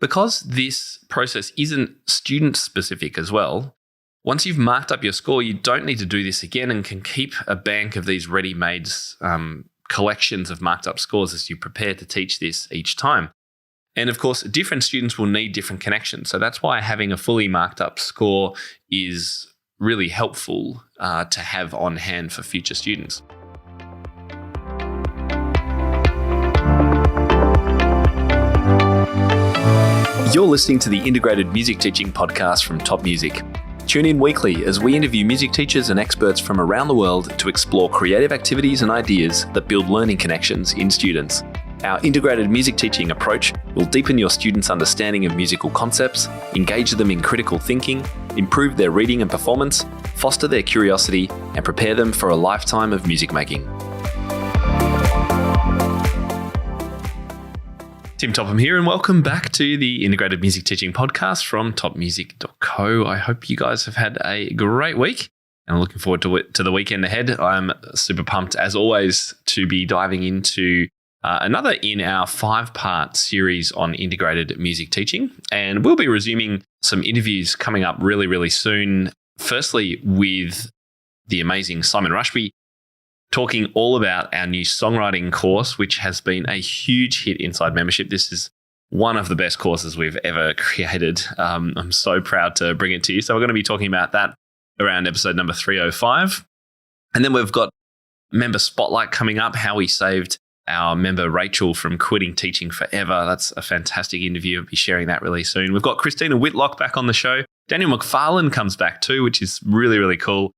Because this process isn't student specific as well, once you've marked up your score, you don't need to do this again and can keep a bank of these ready-made collections of marked up scores as you prepare to teach this each time. And of course, different students will need different connections. So that's why having a fully marked up score is really helpful to have on hand for future students. You're listening to the Integrated Music Teaching Podcast from Top Music. Tune in weekly as we interview music teachers and experts from around the world to explore creative activities and ideas that build learning connections in students. Our integrated music teaching approach will deepen your students' understanding of musical concepts, engage them in critical thinking, improve their reading and performance, foster their curiosity, and prepare them for a lifetime of music making. Tim Topham here, and welcome back to the Integrated Music Teaching Podcast from topmusic.co. I hope you guys have had a great week, and I'm looking forward to the weekend ahead. I'm super pumped, as always, to be diving into another in our 5-part series on integrated music teaching. And we'll be resuming some interviews coming up really, really soon. Firstly, with the amazing Simon Rushby, talking all about our new songwriting course, which has been a huge hit inside membership. This is one of the best courses we've ever created. I'm so proud to bring it to you. So we're going to be talking about that around episode number 305. And then we've got Member Spotlight coming up, how we saved our member Rachel from quitting teaching forever. That's a fantastic interview. I'll be sharing that really soon. We've got Christina Whitlock back on the show. Daniel McFarlane comes back too, which is really, really cool.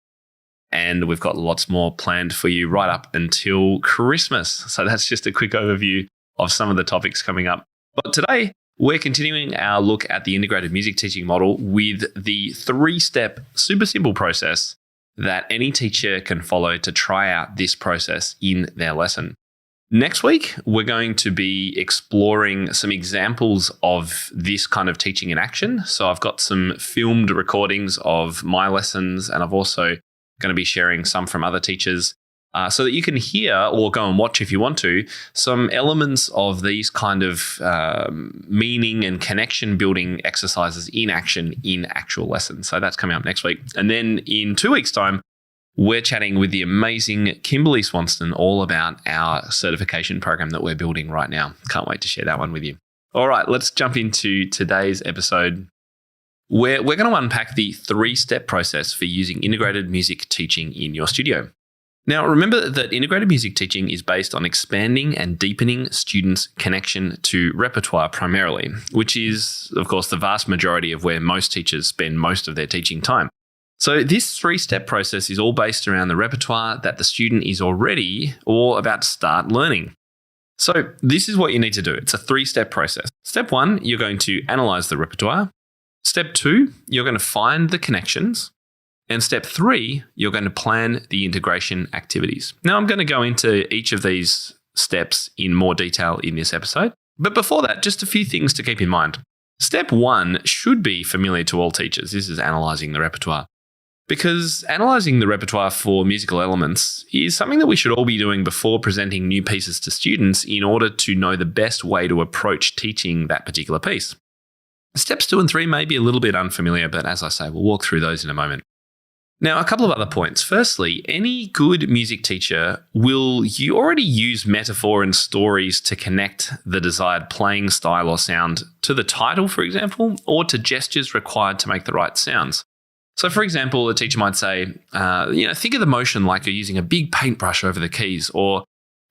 And we've got lots more planned for you right up until Christmas. So that's just a quick overview of some of the topics coming up. But today, we're continuing our look at the integrated music teaching model with the 3-step super simple process that any teacher can follow to try out this process in their lesson. Next week, we're going to be exploring some examples of this kind of teaching in action. So I've got some filmed recordings of my lessons, and I've also going to be sharing some from other teachers so that you can hear, or go and watch if you want to, some elements of these kind of meaning and connection building exercises in action in actual lessons. So that's coming up next week. And then in 2 weeks' time, we're chatting with the amazing Kimberly Swanston all about our certification program that we're building right now. Can't wait to share that one with you. All right, let's jump into today's episode. We're going to unpack the 3-step process for using integrated music teaching in your studio. Now, remember that integrated music teaching is based on expanding and deepening students' connection to repertoire primarily, which is, of course, the vast majority of where most teachers spend most of their teaching time. So this 3-step process is all based around the repertoire that the student is already or about to start learning. So this is what you need to do. It's a 3-step process. Step 1, you're going to analyze the repertoire. Step 2, you're going to find the connections. And step 3, you're going to plan the integration activities. Now, I'm going to go into each of these steps in more detail in this episode. But before that, just a few things to keep in mind. Step 1 should be familiar to all teachers. This is analysing the repertoire. Because analysing the repertoire for musical elements is something that we should all be doing before presenting new pieces to students in order to know the best way to approach teaching that particular piece. Steps 2 and 3 may be a little bit unfamiliar, but as I say, we'll walk through those in a moment. Now, a couple of other points. Firstly, any good music teacher will already use metaphor and stories to connect the desired playing style or sound to the title, for example, or to gestures required to make the right sounds. So, for example, a teacher might say, think of the motion like you're using a big paintbrush over the keys, or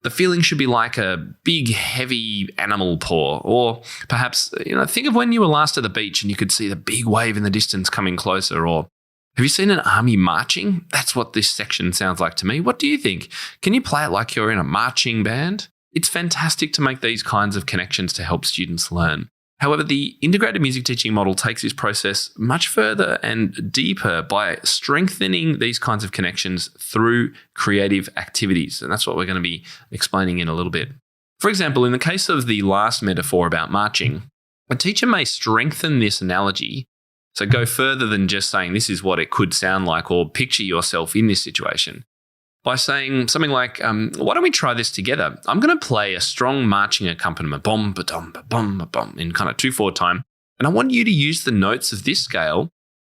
the feeling should be like a big, heavy animal paw. Or perhaps, think of when you were last at the beach and you could see the big wave in the distance coming closer. Or have you seen an army marching? That's what this section sounds like to me. What do you think? Can you play it like you're in a marching band? It's fantastic to make these kinds of connections to help students learn. However, the integrated music teaching model takes this process much further and deeper by strengthening these kinds of connections through creative activities. And that's what we're going to be explaining in a little bit. For example, in the case of the last metaphor about marching, a teacher may strengthen this analogy, so go further than just saying this is what it could sound like or picture yourself in this situation, by saying something like, why don't we try this together? I'm going to play a strong marching accompaniment, bom, ba-dum, ba-bum, ba-bum, in kind of 2/4 time. And I want you to use the notes of this scale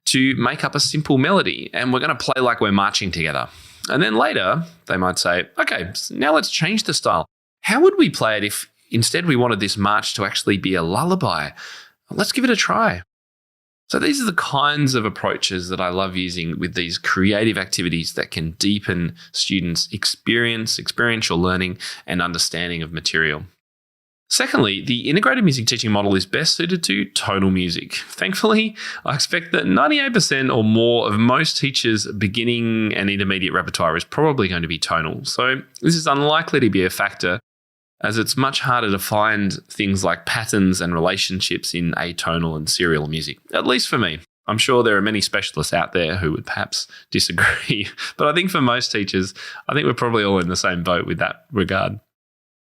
to make up a simple melody. And we're going to play like we're marching together. And then later, they might say, okay, now let's change the style. How would we play it if instead we wanted this march to actually be a lullaby? Let's give it a try. So these are the kinds of approaches that I love using with these creative activities that can deepen students' experiential learning and understanding of material. Secondly, the integrated music teaching model is best suited to tonal music. Thankfully, I expect that 98% or more of most teachers' beginning and intermediate repertoire is probably going to be tonal. So this is unlikely to be a factor, as it's much harder to find things like patterns and relationships in atonal and serial music, at least for me. I'm sure there are many specialists out there who would perhaps disagree, but I think for most teachers, I think we're probably all in the same boat with that regard.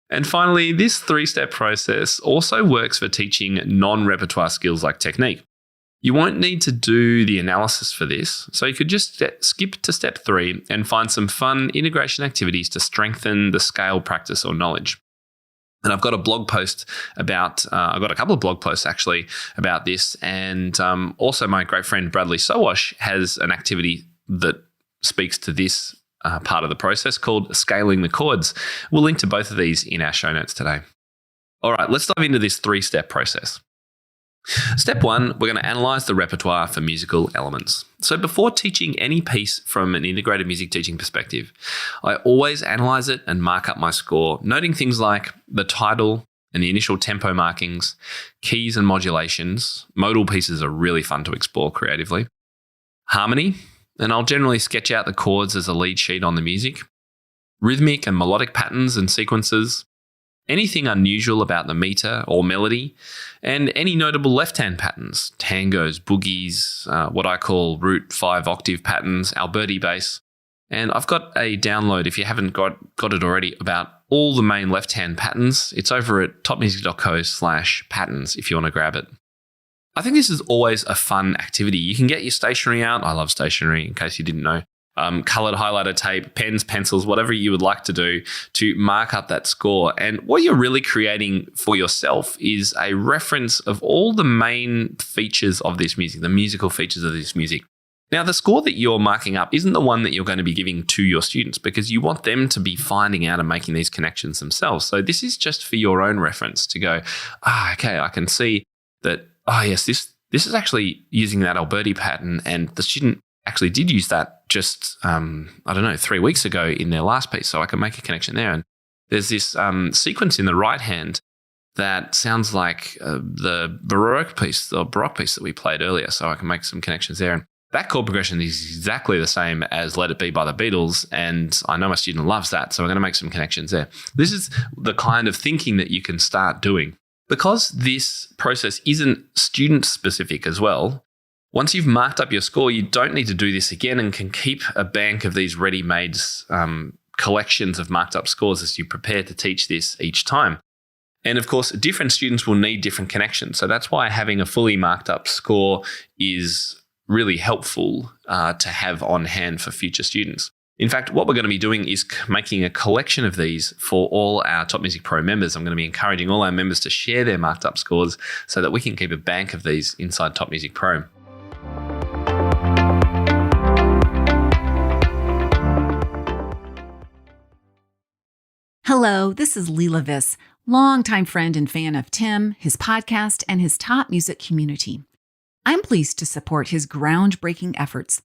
And finally, this 3-step process also works for teaching non-repertoire skills like technique. You won't need to do the analysis for this, so you could just skip to step 3 and find some fun integration activities to strengthen the scale practice or knowledge. And I've got a blog post about, I've got a couple of blog posts actually about this. And also my great friend Bradley Sowash has an activity that speaks to this part of the process called Scaling the Chords. We'll link to both of these in our show notes today. All right, let's dive into this 3-step process. Step 1, we're going to analyze the repertoire for musical elements. So before teaching any piece from an integrated music teaching perspective, I always analyze it and mark up my score, noting things like the title and the initial tempo markings, keys and modulations. Modal pieces are really fun to explore creatively. Harmony, and I'll generally sketch out the chords as a lead sheet on the music. Rhythmic and melodic patterns and sequences. Anything unusual about the meter or melody, and any notable left-hand patterns, tangos, boogies, what I call root 5 octave patterns, Alberti bass. And I've got a download, if you haven't got it already, about all the main left-hand patterns. It's over at topmusic.co/patterns if you want to grab it. I think this is always a fun activity. You can get your stationery out. I love stationery, in case you didn't know. Coloured highlighter tape, pens, pencils, whatever you would like to do to mark up that score. And what you're really creating for yourself is a reference of all the main features of this music, the musical features of this music. Now, the score that you're marking up isn't the one that you're going to be giving to your students because you want them to be finding out and making these connections themselves. So this is just for your own reference to go, okay, I can see that, yes, this is actually using that Alberti pattern, and the student actually did use that just, 3 weeks ago in their last piece. So I can make a connection there. And there's this sequence in the right hand that sounds like the Baroque piece that we played earlier. So I can make some connections there. And that chord progression is exactly the same as Let It Be by the Beatles. And I know my student loves that. So I'm going to make some connections there. This is the kind of thinking that you can start doing. Because this process isn't student specific as well, once you've marked up your score, you don't need to do this again and can keep a bank of these ready-made collections of marked up scores as you prepare to teach this each time. And of course, different students will need different connections. So that's why having a fully marked up score is really helpful to have on hand for future students. In fact, what we're going to be doing is making a collection of these for all our Top Music Pro members. I'm going to be encouraging all our members to share their marked up scores so that we can keep a bank of these inside Top Music Pro. Hello, this is Leela Viss, longtime friend and fan of Tim, his podcast, and his top music community. I'm pleased to support his groundbreaking efforts.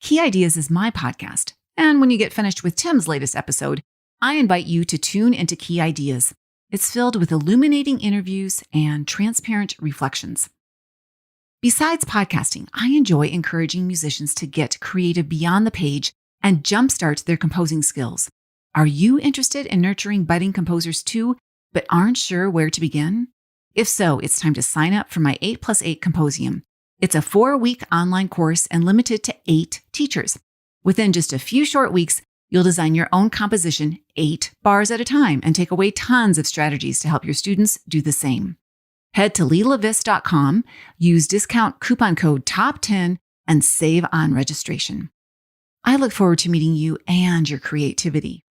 Key Ideas is my podcast, and when you get finished with Tim's latest episode, I invite you to tune into Key Ideas. It's filled with illuminating interviews and transparent reflections. Besides podcasting, I enjoy encouraging musicians to get creative beyond the page and jumpstart their composing skills. Are you interested in nurturing budding composers too, but aren't sure where to begin? If so, it's time to sign up for my 8+8 Composium. It's a 4-week online course and limited to 8 teachers. Within just a few short weeks, you'll design your own composition 8 bars at a time and take away tons of strategies to help your students do the same. Head to leelaviss.com, use discount coupon code TOP10, and save on registration. I look forward to meeting you and your creativity.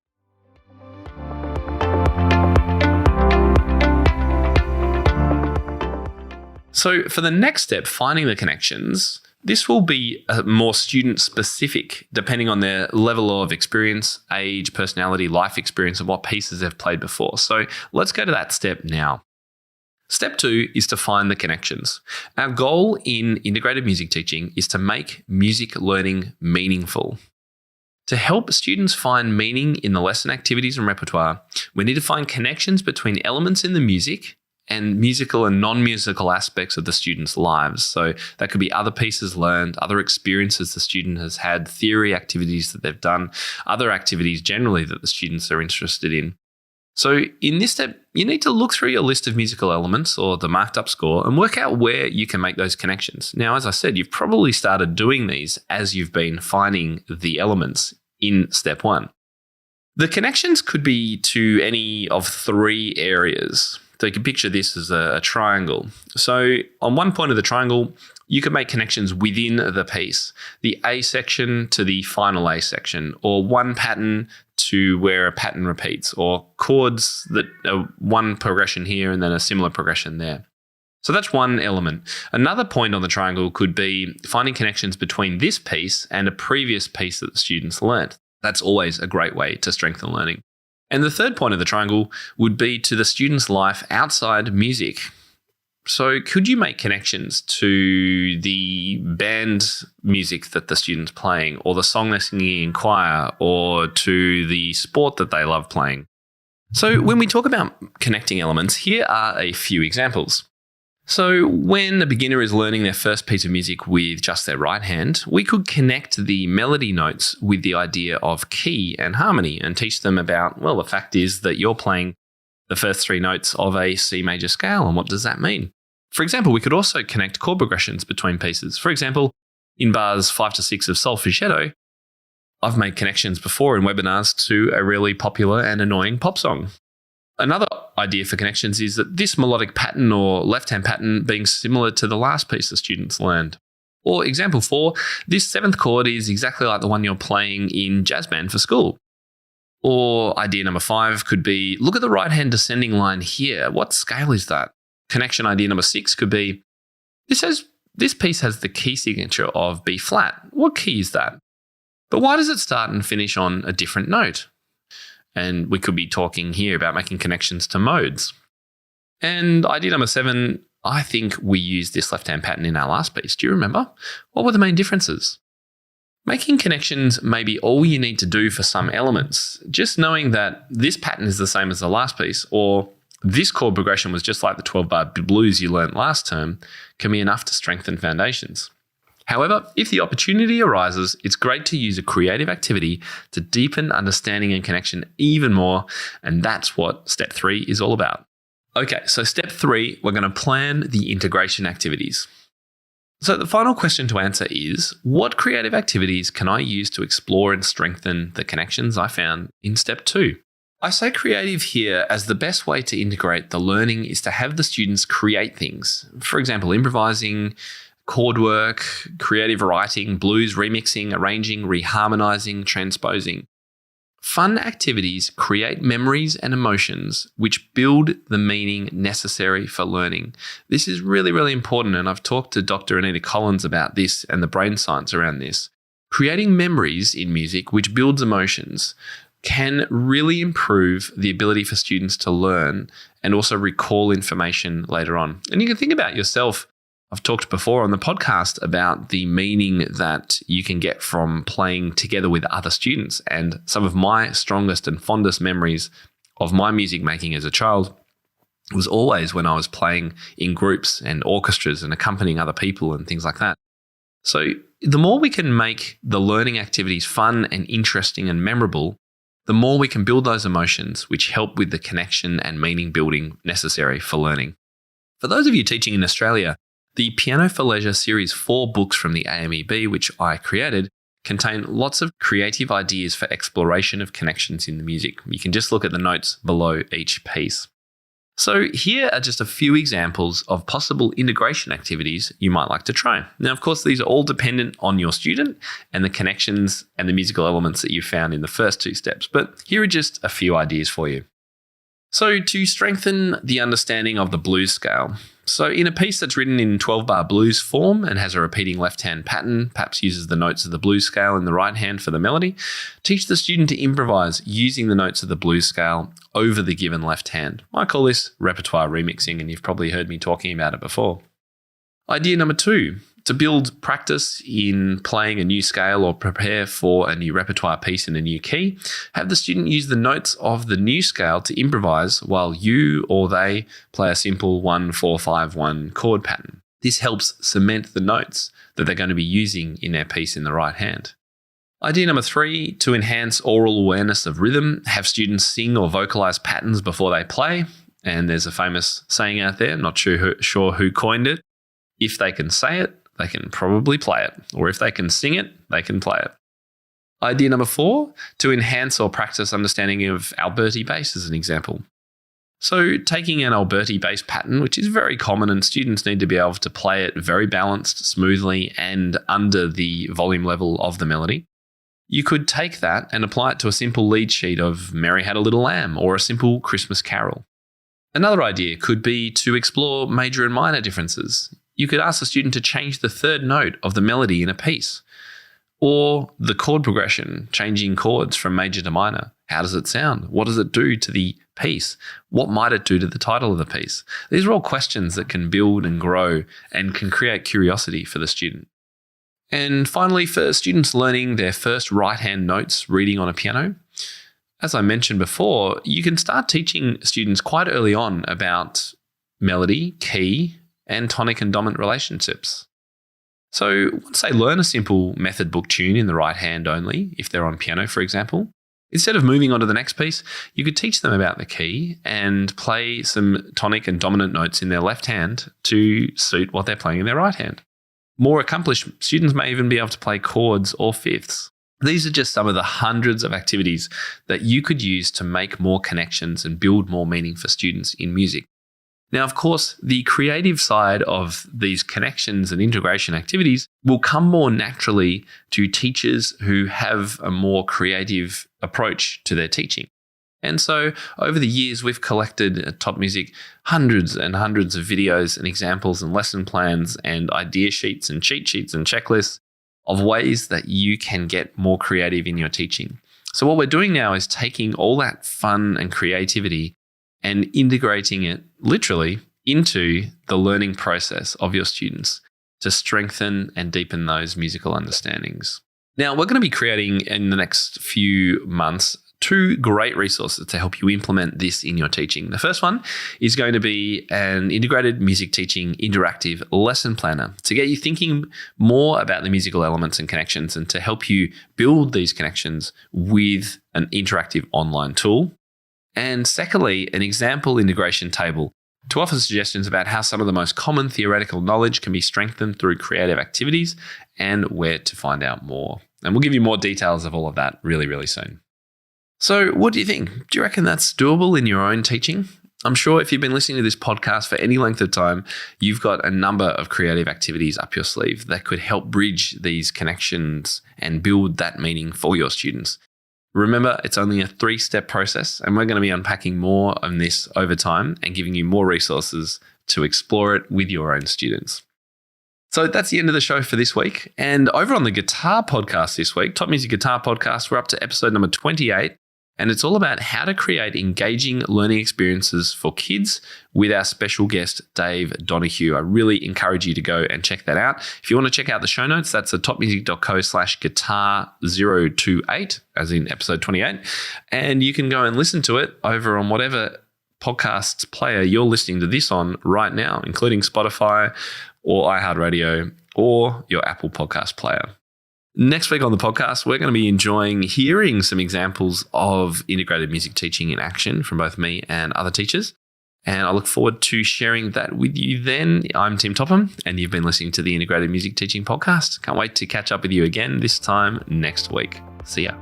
So for the next step, finding the connections, this will be more student specific depending on their level of experience, age, personality, life experience, and what pieces they've played before. So let's go to that step now. Step 2 is to find the connections. Our goal in integrated music teaching is to make music learning meaningful. To help students find meaning in the lesson activities and repertoire, we need to find connections between elements in the music and musical and non-musical aspects of the students' lives. So that could be other pieces learned, other experiences the student has had, theory activities that they've done, other activities generally that the students are interested in. So in this step, you need to look through your list of musical elements or the marked up score and work out where you can make those connections. Now, as I said, you've probably started doing these as you've been finding the elements in step 1. The connections could be to any of 3 areas. So you can picture this as a triangle. So on one point of the triangle, you can make connections within the piece, the A section to the final A section, or one pattern to where a pattern repeats, or chords that are one progression here and then a similar progression there. So that's one element. Another point on the triangle could be finding connections between this piece and a previous piece that the students learnt. That's always a great way to strengthen learning. And the third point of the triangle would be to the student's life outside music. So could you make connections to the band music that the student's playing, or the song they're singing in choir, or to the sport that they love playing? So when we talk about connecting elements, here are a few examples. So when a beginner is learning their first piece of music with just their right hand, we could connect the melody notes with the idea of key and harmony and teach them about, well, the fact is that you're playing the first 3 notes of a C major scale, and what does that mean? For example, we could also connect chord progressions between pieces. For example, in bars 5 to 6 of Solfeggio, I've made connections before in webinars to a really popular and annoying pop song. Another idea for connections is that this melodic pattern or left-hand pattern being similar to the last piece the students learned. Or example 4, this 7th chord is exactly like the one you're playing in jazz band for school. Or idea number 5 could be, look at the right-hand descending line here. What scale is that? Connection idea number 6 could be, this piece has the key signature of B flat. What key is that? But why does it start and finish on a different note? And we could be talking here about making connections to modes. And idea number 7, I think we used this left-hand pattern in our last piece. Do you remember? What were the main differences? Making connections may be all you need to do for some elements. Just knowing that this pattern is the same as the last piece, or this chord progression was just like the 12-bar blues you learnt last term, can be enough to strengthen foundations. However, if the opportunity arises, it's great to use a creative activity to deepen understanding and connection even more, and that's what step 3 is all about. Okay, so step 3, we're going to plan the integration activities. So the final question to answer is, what creative activities can I use to explore and strengthen the connections I found in step 2? I say creative here as the best way to integrate the learning is to have the students create things. For example, improvising, chord work, creative writing, blues remixing, arranging, reharmonizing, transposing. Fun activities create memories and emotions which build the meaning necessary for learning. This is really, really important, and I've talked to Dr. Anita Collins about this and the brain science around this. Creating memories in music which builds emotions can really improve the ability for students to learn and also recall information later on. And you can think about yourself. I've talked before on the podcast about the meaning that you can get from playing together with other students. And some of my strongest and fondest memories of my music making as a child was always when I was playing in groups and orchestras and accompanying other people and things like that. So the more we can make the learning activities fun and interesting and memorable, the more we can build those emotions which help with the connection and meaning building necessary for learning. For those of you teaching in Australia, the Piano for Leisure Series 4 books from the AMEB, which I created, contain lots of creative ideas for exploration of connections in the music. You can just look at the notes below each piece. So here are just a few examples of possible integration activities you might like to try. Now, of course, these are all dependent on your student and the connections and the musical elements that you found in the first two steps, but here are just a few ideas for you. So to strengthen the understanding of the blues scale, so in a piece that's written in 12-bar blues form and has a repeating left-hand pattern, perhaps uses the notes of the blues scale in the right hand for the melody, teach the student to improvise using the notes of the blues scale over the given left hand. I call this repertoire remixing, and you've probably heard me talking about it before. Idea number 2, to build practice in playing a new scale or prepare for a new repertoire piece in a new key, have the student use the notes of the new scale to improvise while you or they play a simple 1-4-5-1 chord pattern. This helps cement the notes that they're going to be using in their piece in the right hand. Idea number 3, to enhance oral awareness of rhythm, have students sing or vocalize patterns before they play. And there's a famous saying out there, not sure who coined it. If they can say it, they can probably play it. Or if they can sing it, they can play it. Idea number 4, to enhance or practice understanding of Alberti bass as an example. So taking an Alberti bass pattern, which is very common and students need to be able to play it very balanced, smoothly, and under the volume level of the melody, you could take that and apply it to a simple lead sheet of Mary Had a Little Lamb or a simple Christmas carol. Another idea could be to explore major and minor differences. You could ask the student to change the third note of the melody in a piece, or the chord progression, changing chords from major to minor. How does it sound? What does it do to the piece? What might it do to the title of the piece? These are all questions that can build and grow and can create curiosity for the student. And finally, for students learning their first right-hand notes reading on a piano, as I mentioned before, you can start teaching students quite early on about melody, key, and tonic and dominant relationships. So once they learn a simple method book tune in the right hand only, if they're on piano, for example, instead of moving on to the next piece, you could teach them about the key and play some tonic and dominant notes in their left hand to suit what they're playing in their right hand. More accomplished students may even be able to play chords or fifths. These are just some of the hundreds of activities that you could use to make more connections and build more meaning for students in music. Now, of course, the creative side of these connections and integration activities will come more naturally to teachers who have a more creative approach to their teaching. And so over the years, we've collected at Top Music hundreds and hundreds of videos and examples and lesson plans and idea sheets and cheat sheets and checklists of ways that you can get more creative in your teaching. So what we're doing now is taking all that fun and creativity and integrating it literally into the learning process of your students to strengthen and deepen those musical understandings. Now, we're going to be creating in the next few months 2 great resources to help you implement this in your teaching. The first one is going to be an integrated music teaching interactive lesson planner to get you thinking more about the musical elements and connections and to help you build these connections with an interactive online tool. And secondly, an example integration table to offer suggestions about how some of the most common theoretical knowledge can be strengthened through creative activities and where to find out more. And we'll give you more details of all of that really, really soon. So what do you think? Do you reckon that's doable in your own teaching? I'm sure if you've been listening to this podcast for any length of time, you've got a number of creative activities up your sleeve that could help bridge these connections and build that meaning for your students. Remember, it's only a 3-step process, and we're going to be unpacking more on this over time and giving you more resources to explore it with your own students. So that's the end of the show for this week. And over on the guitar podcast this week, Top Music Guitar Podcast, we're up to episode number 28. And it's all about how to create engaging learning experiences for kids with our special guest, Dave Donahue. I really encourage you to go and check that out. If you want to check out the show notes, that's at topmusic.co/guitar028, as in episode 28. And you can go and listen to it over on whatever podcasts player you're listening to this on right now, including Spotify or iHeartRadio or your Apple podcast player. Next week on the podcast, we're going to be enjoying hearing some examples of integrated music teaching in action from both me and other teachers. And I look forward to sharing that with you then. I'm Tim Topham, and you've been listening to the Integrated Music Teaching Podcast. Can't wait to catch up with you again this time next week. See ya.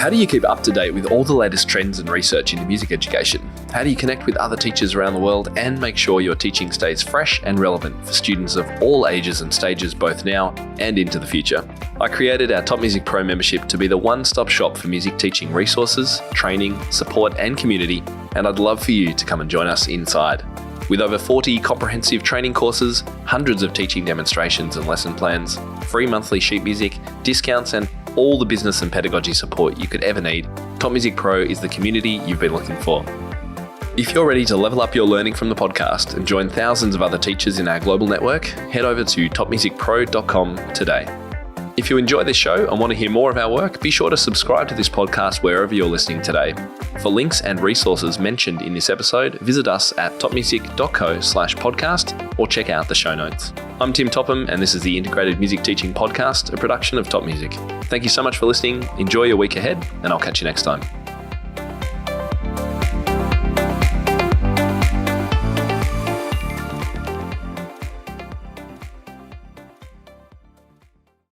How do you keep up to date with all the latest trends and research into music education? How do you connect with other teachers around the world and make sure your teaching stays fresh and relevant for students of all ages and stages, both now and into the future? I created our Top Music Pro membership to be the one-stop shop for music teaching resources, training, support, and community, and I'd love for you to come and join us inside. With over 40 comprehensive training courses, hundreds of teaching demonstrations and lesson plans, free monthly sheet music, discounts, and all the business and pedagogy support you could ever need, Top Music Pro is the community you've been looking for. If you're ready to level up your learning from the podcast and join thousands of other teachers in our global network, head over to topmusicpro.com today. If you enjoy this show and want to hear more of our work, be sure to subscribe to this podcast wherever you're listening today. For links and resources mentioned in this episode, visit us at topmusic.co/podcast or check out the show notes. I'm Tim Topham, and this is the Integrated Music Teaching Podcast, a production of Top Music. Thank you so much for listening. Enjoy your week ahead, and I'll catch you next time.